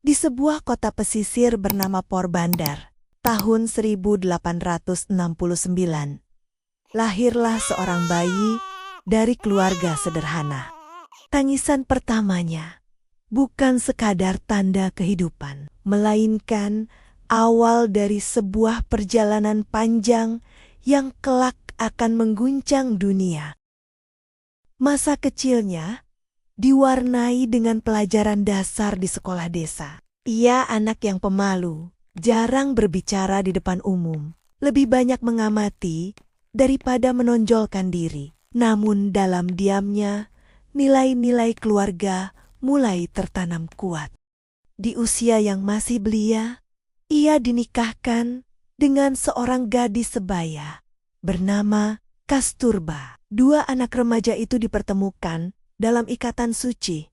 Di sebuah kota pesisir bernama Porbandar, tahun 1869, lahirlah seorang bayi dari keluarga sederhana. Tangisan pertamanya bukan sekadar tanda kehidupan, melainkan awal dari sebuah perjalanan panjang yang kelak akan mengguncang dunia. Masa kecilnya diwarnai dengan pelajaran dasar di sekolah desa. Ia anak yang pemalu, jarang berbicara di depan umum, lebih banyak mengamati daripada menonjolkan diri. Namun dalam diamnya, nilai-nilai keluarga mulai tertanam kuat. Di usia yang masih belia, ia dinikahkan dengan seorang gadis sebaya bernama Kasturba. Dua anak remaja itu dipertemukan dalam ikatan suci,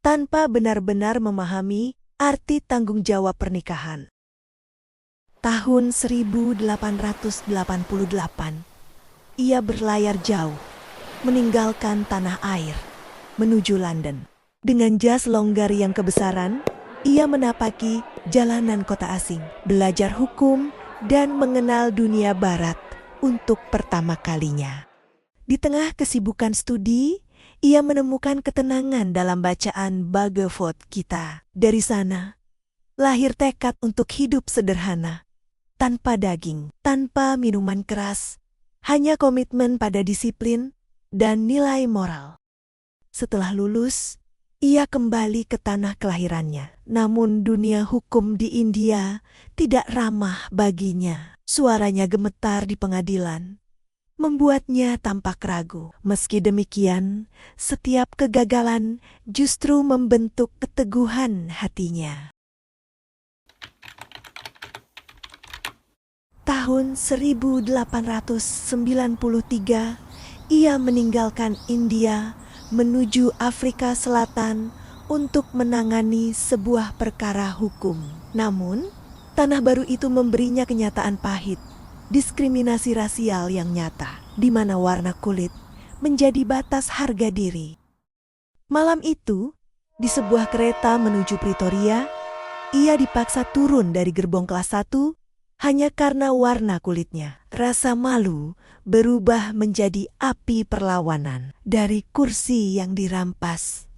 tanpa benar-benar memahami arti tanggung jawab pernikahan. Tahun 1888, ia berlayar jauh, meninggalkan tanah air, menuju London. Dengan jas longgar yang kebesaran, ia menapaki jalanan kota asing, belajar hukum, dan mengenal dunia barat untuk pertama kalinya. Di tengah kesibukan studi, ia menemukan ketenangan dalam bacaan Bhagavad Gita. Dari sana, lahir tekad untuk hidup sederhana, tanpa daging, tanpa minuman keras, hanya komitmen pada disiplin dan nilai moral. Setelah lulus, ia kembali ke tanah kelahirannya. Namun dunia hukum di India tidak ramah baginya. Suaranya gemetar di pengadilan, membuatnya tampak ragu. Meski demikian, setiap kegagalan justru membentuk keteguhan hatinya. Tahun 1893, ia meninggalkan India menuju Afrika Selatan untuk menangani sebuah perkara hukum. Namun, tanah baru itu memberinya kenyataan pahit. Diskriminasi rasial yang nyata, di mana warna kulit menjadi batas harga diri. Malam itu, di sebuah kereta menuju Pretoria, ia dipaksa turun dari gerbong kelas 1 hanya karena warna kulitnya. Rasa malu berubah menjadi api perlawanan. Dari kursi yang dirampas,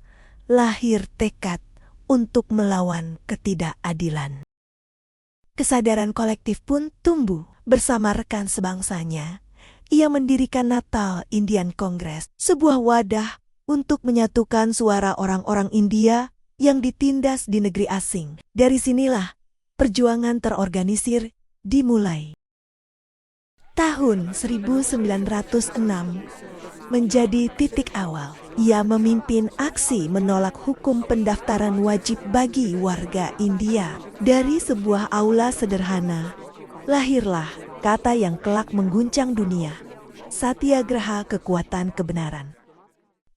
lahir tekad untuk melawan ketidakadilan. Kesadaran kolektif pun tumbuh. Bersama rekan sebangsanya, ia mendirikan Natal Indian Congress, sebuah wadah untuk menyatukan suara orang-orang India yang ditindas di negeri asing. Dari sinilah perjuangan terorganisir dimulai. Tahun 1906 menjadi titik awal. Ia memimpin aksi menolak hukum pendaftaran wajib bagi warga India. Dari sebuah aula sederhana, lahirlah kata yang kelak mengguncang dunia, Satyagraha, kekuatan kebenaran.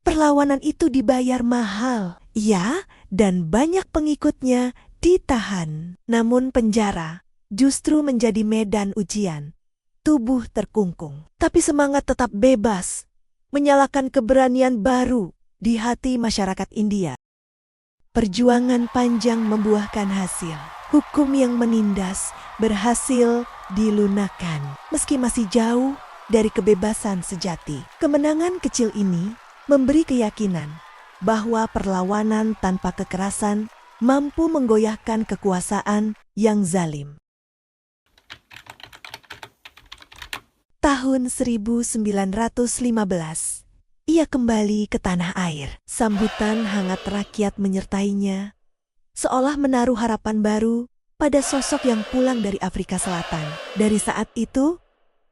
Perlawanan itu dibayar mahal. Ia dan banyak pengikutnya ditahan. Namun penjara justru menjadi medan ujian. Tubuh terkungkung, tapi semangat tetap bebas, menyalakan keberanian baru di hati masyarakat India. Perjuangan panjang membuahkan hasil. Hukum yang menindas berhasil dilunakkan. Meski masih jauh dari kebebasan sejati, kemenangan kecil ini memberi keyakinan bahwa perlawanan tanpa kekerasan mampu menggoyahkan kekuasaan yang zalim. Tahun 1915, ia kembali ke tanah air. Sambutan hangat rakyat menyertainya, seolah menaruh harapan baru pada sosok yang pulang dari Afrika Selatan. Dari saat itu,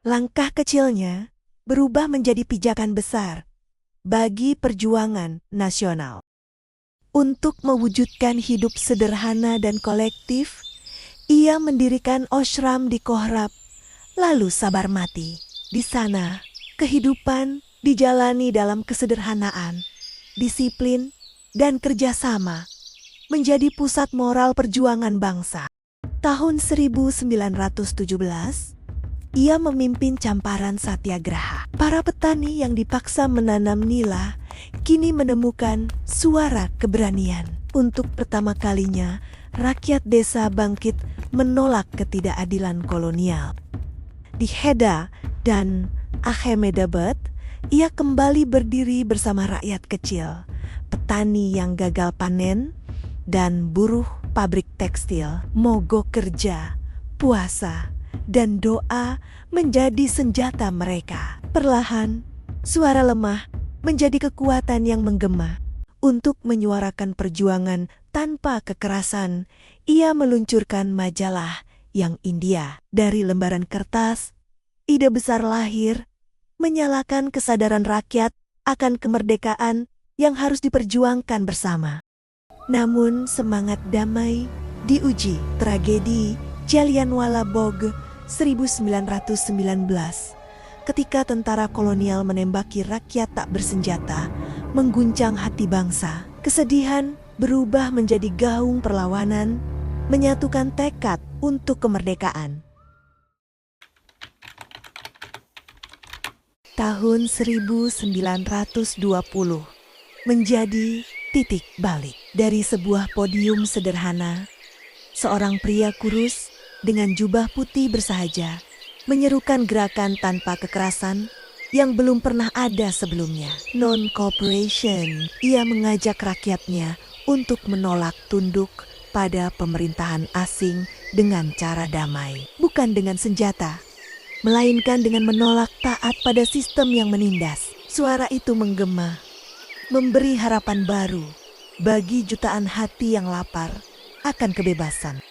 langkah kecilnya berubah menjadi pijakan besar bagi perjuangan nasional. Untuk mewujudkan hidup sederhana dan kolektif, ia mendirikan ashram di Kohrab, lalu Sabarmati. Di sana, kehidupan dijalani dalam kesederhanaan, disiplin, dan kerjasama menjadi pusat moral perjuangan bangsa. Tahun 1917, ia memimpin Camparan Satyagraha. Para petani yang dipaksa menanam nila kini menemukan suara keberanian. Untuk pertama kalinya, rakyat desa bangkit menolak ketidakadilan kolonial. Di Heda dan Ahmedabad, ia kembali berdiri bersama rakyat kecil, petani yang gagal panen, dan buruh pabrik tekstil. Mogok kerja, puasa, dan doa menjadi senjata mereka. Perlahan, suara lemah menjadi kekuatan yang menggema. Untuk menyuarakan perjuangan tanpa kekerasan, ia meluncurkan majalah Yang India. Dari lembaran kertas, ide besar lahir, menyalakan kesadaran rakyat akan kemerdekaan yang harus diperjuangkan bersama. Namun semangat damai diuji. Tragedi Jallianwala Bagh 1919 ketika tentara kolonial menembaki rakyat tak bersenjata mengguncang hati bangsa. Kesedihan berubah menjadi gaung perlawanan, menyatukan tekad untuk kemerdekaan. Tahun 1920 menjadi titik balik. Dari sebuah podium sederhana, seorang pria kurus dengan jubah putih bersahaja menyerukan gerakan tanpa kekerasan yang belum pernah ada sebelumnya. Non-cooperation. Ia mengajak rakyatnya untuk menolak tunduk pada pemerintahan asing dengan cara damai, bukan dengan senjata, melainkan dengan menolak taat pada sistem yang menindas. Suara itu menggema, memberi harapan baru bagi jutaan hati yang lapar akan kebebasan.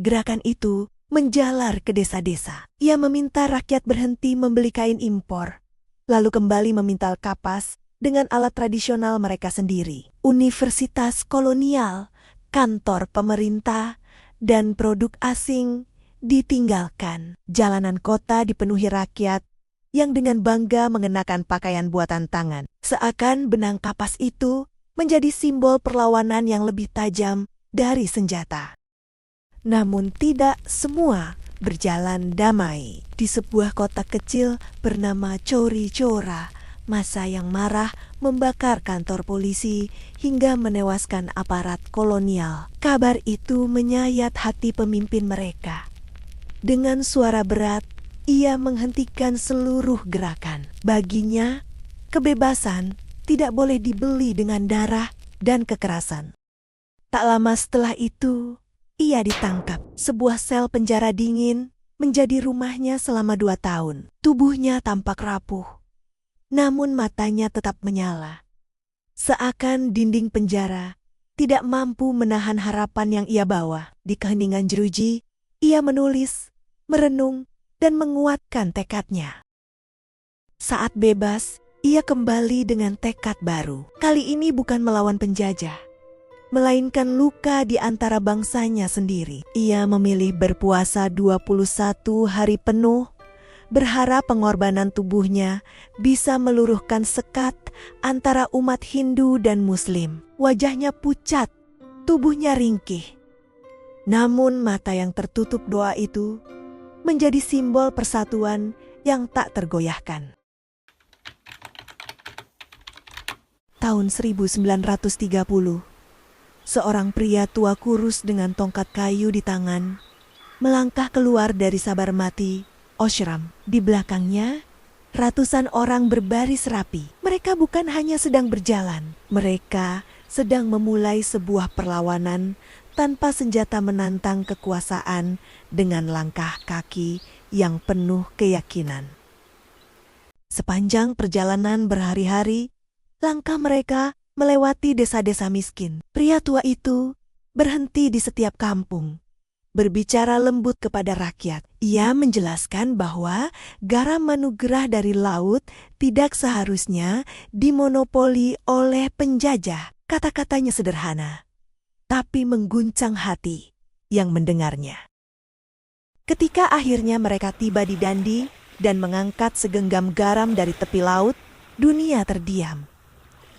Gerakan itu menjalar ke desa-desa. Ia meminta rakyat berhenti membeli kain impor, lalu kembali memintal kapas dengan alat tradisional mereka sendiri. Universitas kolonial, kantor pemerintah, dan produk asing ditinggalkan. Jalanan kota dipenuhi rakyat yang dengan bangga mengenakan pakaian buatan tangan. Seakan benang kapas itu menjadi simbol perlawanan yang lebih tajam dari senjata. Namun tidak semua berjalan damai. Di sebuah kota kecil bernama Chowri Chowra, massa yang marah membakar kantor polisi hingga menewaskan aparat kolonial. Kabar itu menyayat hati pemimpin mereka. Dengan suara berat, ia menghentikan seluruh gerakan. Baginya, kebebasan tidak boleh dibeli dengan darah dan kekerasan. Tak lama setelah itu, ia ditangkap. Sebuah sel penjara dingin menjadi rumahnya selama 2 tahun. Tubuhnya tampak rapuh, namun matanya tetap menyala. Seakan dinding penjara tidak mampu menahan harapan yang ia bawa. Di keheningan jeruji, ia menulis, merenung, dan menguatkan tekadnya. Saat bebas, ia kembali dengan tekad baru. Kali ini bukan melawan penjajah, melainkan luka di antara bangsanya sendiri. Ia memilih berpuasa 21 hari penuh, berharap pengorbanan tubuhnya bisa meluruhkan sekat antara umat Hindu dan Muslim. Wajahnya pucat, tubuhnya ringkih. Namun mata yang tertutup doa itu menjadi simbol persatuan yang tak tergoyahkan. Tahun 1930, seorang pria tua kurus dengan tongkat kayu di tangan melangkah keluar dari Sabarmati Ashram. Di belakangnya, ratusan orang berbaris rapi. Mereka bukan hanya sedang berjalan, mereka sedang memulai sebuah perlawanan tanpa senjata, menantang kekuasaan dengan langkah kaki yang penuh keyakinan. Sepanjang perjalanan berhari-hari, langkah mereka melewati desa-desa miskin. Pria tua itu berhenti di setiap kampung, berbicara lembut kepada rakyat. Ia menjelaskan bahwa garam anugerah dari laut tidak seharusnya dimonopoli oleh penjajah. Kata-katanya sederhana, tapi mengguncang hati yang mendengarnya. Ketika akhirnya mereka tiba di Dandi dan mengangkat segenggam garam dari tepi laut, dunia terdiam.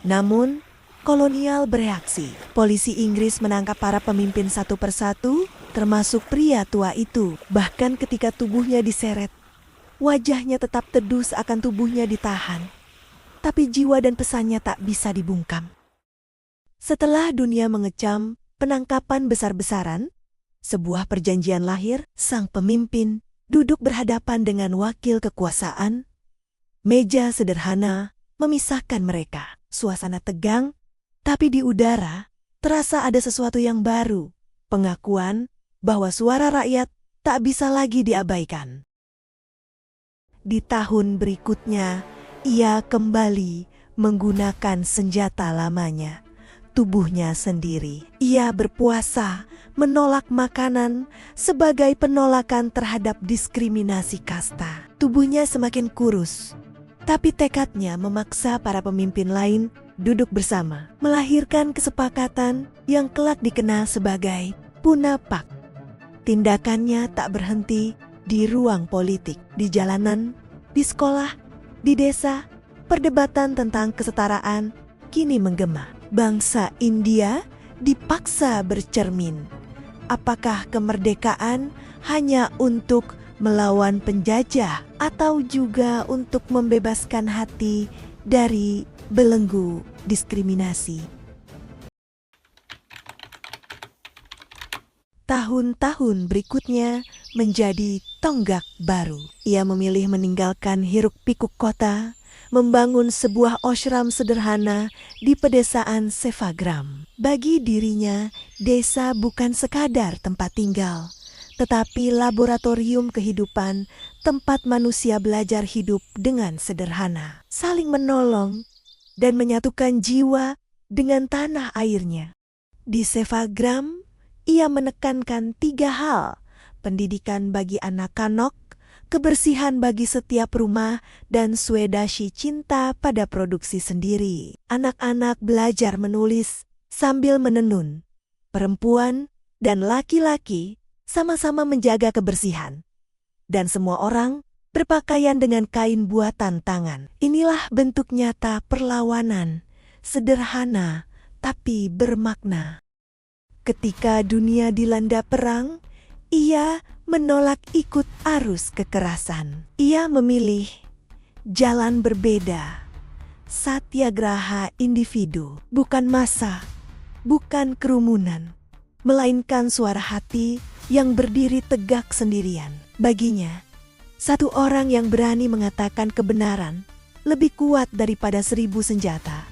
Namun, kolonial bereaksi. Polisi Inggris menangkap para pemimpin satu persatu, termasuk pria tua itu. Bahkan ketika tubuhnya diseret, wajahnya tetap teduh seakan tubuhnya ditahan. Tapi jiwa dan pesannya tak bisa dibungkam. Setelah dunia mengecam penangkapan besar-besaran, sebuah perjanjian lahir. Sang pemimpin duduk berhadapan dengan wakil kekuasaan. Meja sederhana memisahkan mereka. Suasana tegang, tapi di udara terasa ada sesuatu yang baru. Pengakuan bahwa suara rakyat tak bisa lagi diabaikan. Di tahun berikutnya, ia kembali menggunakan senjata lamanya, tubuhnya sendiri. Ia berpuasa, menolak makanan sebagai penolakan terhadap diskriminasi kasta. Tubuhnya semakin kurus, tapi tekadnya memaksa para pemimpin lain duduk bersama, melahirkan kesepakatan yang kelak dikenal sebagai Puna Pak. Tindakannya tak berhenti di ruang politik, di jalanan, di sekolah, di desa. Perdebatan tentang kesetaraan kini menggema. Bangsa India dipaksa bercermin. Apakah kemerdekaan hanya untuk melawan penjajah atau juga untuk membebaskan hati dari belenggu diskriminasi? Tahun-tahun berikutnya menjadi tonggak baru. Ia memilih meninggalkan hiruk-pikuk kota, membangun sebuah ashram sederhana di pedesaan Sevagram. Bagi dirinya, desa bukan sekadar tempat tinggal, tetapi laboratorium kehidupan, tempat manusia belajar hidup dengan sederhana, saling menolong, dan menyatukan jiwa dengan tanah airnya. Di Sevagram, ia menekankan 3 hal: pendidikan bagi anak-anak, kebersihan bagi setiap rumah, dan swedashi cinta pada produksi sendiri. Anak-anak belajar menulis sambil menenun. Perempuan dan laki-laki sama-sama menjaga kebersihan. Dan semua orang berpakaian dengan kain buatan tangan. Inilah bentuk nyata perlawanan, sederhana tapi bermakna. Ketika dunia dilanda perang, ia menolak ikut arus kekerasan. Ia memilih jalan berbeda. Satyagraha individu, bukan massa, bukan kerumunan, melainkan suara hati yang berdiri tegak sendirian. Baginya, satu orang yang berani mengatakan kebenaran lebih kuat daripada 1000 senjata.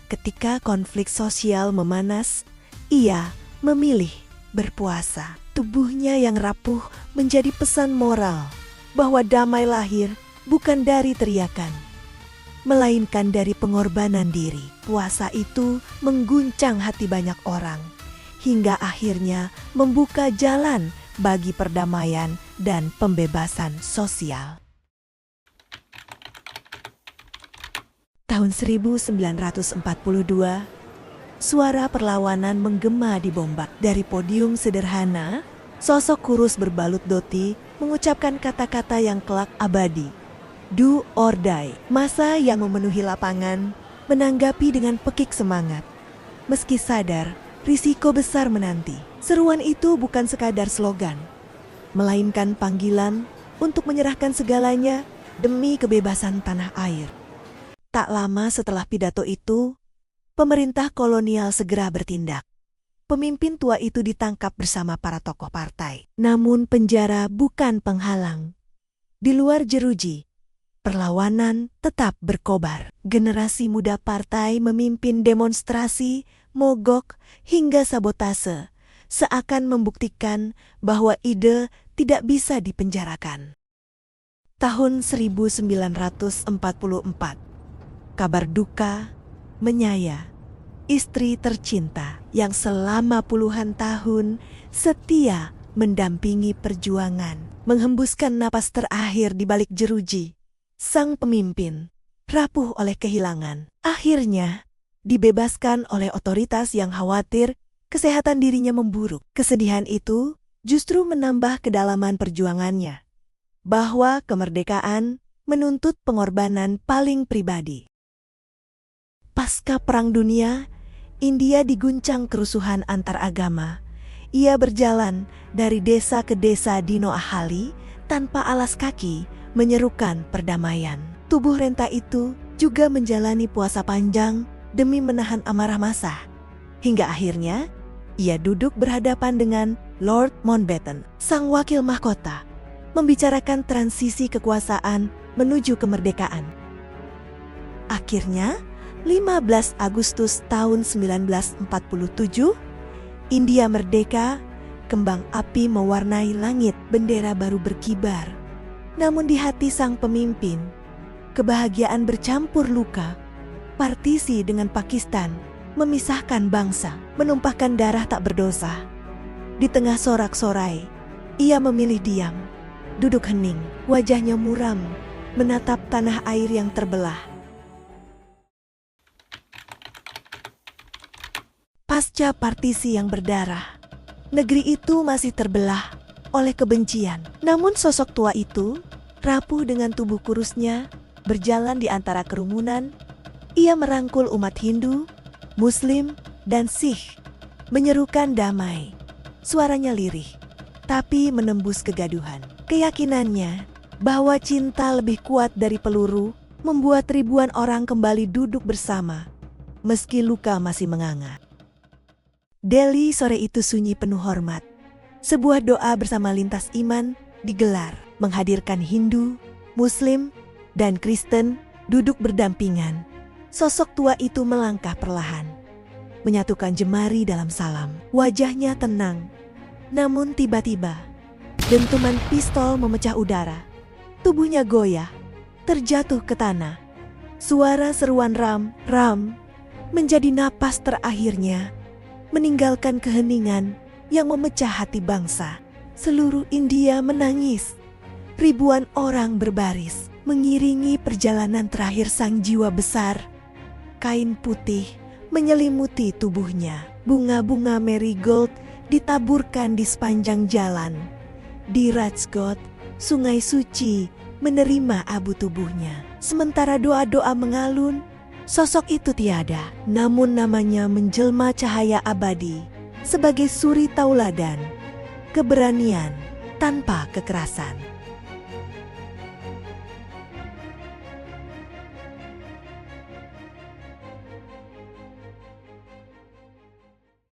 Ketika konflik sosial memanas, ia memilih berpuasa. Tubuhnya yang rapuh menjadi pesan moral bahwa damai lahir bukan dari teriakan, melainkan dari pengorbanan diri. Puasa itu mengguncang hati banyak orang, hingga akhirnya membuka jalan bagi perdamaian dan pembebasan sosial. Tahun 1942, suara perlawanan menggema di Bombay. Dari podium sederhana, sosok kurus berbalut dhoti mengucapkan kata-kata yang kelak abadi. Do or die. Massa yang memenuhi lapangan menanggapi dengan pekik semangat. Meski sadar, risiko besar menanti. Seruan itu bukan sekadar slogan, melainkan panggilan untuk menyerahkan segalanya demi kebebasan tanah air. Tak lama setelah pidato itu, pemerintah kolonial segera bertindak. Pemimpin tua itu ditangkap bersama para tokoh partai. Namun penjara bukan penghalang. Di luar jeruji, perlawanan tetap berkobar. Generasi muda partai memimpin demonstrasi, mogok, hingga sabotase, seakan membuktikan bahwa ide tidak bisa dipenjarakan. Tahun 1944, kabar duka menyaya. Istri tercinta yang selama puluhan tahun setia mendampingi perjuangan, menghembuskan napas terakhir di balik jeruji. Sang pemimpin rapuh oleh kehilangan. Akhirnya dibebaskan oleh otoritas yang khawatir kesehatan dirinya memburuk. Kesedihan itu justru menambah kedalaman perjuangannya, bahwa kemerdekaan menuntut pengorbanan paling pribadi. Pasca Perang Dunia, India diguncang kerusuhan antar agama. Ia berjalan dari desa ke desa di Noakhali tanpa alas kaki, menyerukan perdamaian. Tubuh renta itu juga menjalani puasa panjang demi menahan amarah massa. Hingga akhirnya, Ia duduk berhadapan dengan Lord Mountbatten, sang wakil mahkota, membicarakan transisi kekuasaan menuju kemerdekaan. Akhirnya, 15 Agustus tahun 1947, India merdeka, kembang api mewarnai langit, bendera baru berkibar. Namun di hati sang pemimpin, kebahagiaan bercampur luka. Partisi dengan Pakistan memisahkan bangsa, menumpahkan darah tak berdosa. Di tengah sorak-sorai, ia memilih diam, duduk hening, wajahnya muram, menatap tanah air yang terbelah. Pasca partisi yang berdarah, negeri itu masih terbelah oleh kebencian. Namun sosok tua itu, rapuh dengan tubuh kurusnya, berjalan di antara kerumunan. Ia merangkul umat Hindu, Muslim, dan Sikh, menyerukan damai. Suaranya lirih, tapi menembus kegaduhan. Keyakinannya bahwa cinta lebih kuat dari peluru membuat ribuan orang kembali duduk bersama, meski luka masih menganga. Delhi sore itu sunyi penuh hormat. Sebuah doa bersama lintas iman digelar, menghadirkan Hindu, Muslim, dan Kristen duduk berdampingan. Sosok tua itu melangkah perlahan, menyatukan jemari dalam salam. Wajahnya tenang, namun tiba-tiba dentuman pistol memecah udara. Tubuhnya goyah, terjatuh ke tanah. Suara seruan Ram, Ram, menjadi napas terakhirnya, meninggalkan keheningan yang memecah hati bangsa. Seluruh India menangis. Ribuan orang berbaris, mengiringi perjalanan terakhir sang jiwa besar. Kain putih menyelimuti tubuhnya. Bunga-bunga marigold ditaburkan di sepanjang jalan. Di Rajkot, sungai suci menerima abu tubuhnya. Sementara doa-doa mengalun, sosok itu tiada. Namun namanya menjelma cahaya abadi sebagai suri tauladan, keberanian tanpa kekerasan.